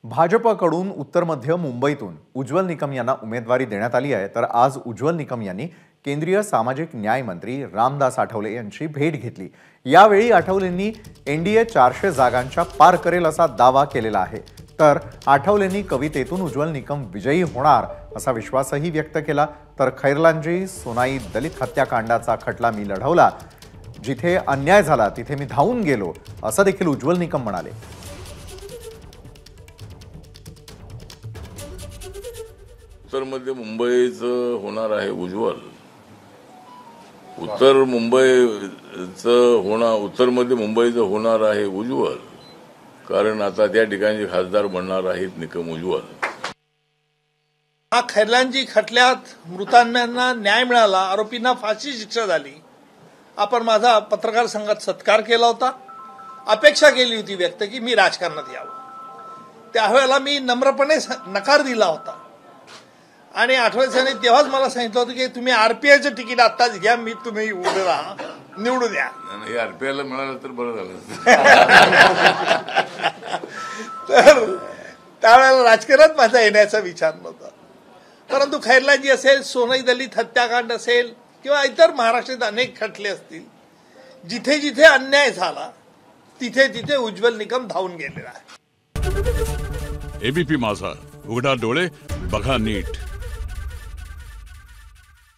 भाजपकडून उत्तर मध्य मुंबईतून उज्ज्वल निकम यांना उमेदवारी देण्यात आली आहे। तर आज उज्ज्वल निकम यांनी केंद्रीय सामाजिक न्याय मंत्री रामदास आठवले यांची भेट घेतली। यावेळी आठवलेंनी एनडीए 400 जागांच्या पार करेल असा दावा केलेला आहे। तर आठवलेंनी कवितेतून उज्ज्वल निकम विजयी होणार असा विश्वासही व्यक्त केला। तर खैरलांजी सोनाई दलित हत्याकांडाचा खटला मी लढवला, जिथे अन्याय झाला तिथे मी धावून गेलो असं देखील उज्ज्वल निकम म्हणाले। उत्तर मध्य मुंबईचं होणार आहे उज्ज्वल। उत्तर मध्य मुंबईचं होणार आहे उज्ज्वल, कारण आता त्या ठिकाणी खासदार बनणार आहेत निकम उज्ज्वल। हा खैरलांजी खटल्यात मृतांना न्याय मिळाला, आरोपींना फाशी शिक्षा झाली। आपण माझा पत्रकार संघात सत्कार केला होता, अपेक्षा केली होती व्यक्त की मी राजकारणात यावं। त्यावेळेला मी नम्रपणे नकार दिला होता आणि आठवले तेव्हाच मला सांगितलं होतं की तुम्ही आरपीआयचं तिकीट आत्ताच घ्या, मी तुम्ही उभे राहा, निवडून द्या। हे आरपीआयला मिळालं तर बरं झालं। तर त्यावेळेला राजकारणात माझा येण्याचा विचार नव्हता, परंतु खैरलांजी असेल, सोनाई दलित हत्याकांड असेल किंवा इतर महाराष्ट्रात अनेक खटले असतील, जिथे जिथे अन्याय झाला तिथे तिथे उज्ज्वल निकम धावून गेलेला आहे। एबीपी माझा, उघडा डोळे बघा नीट।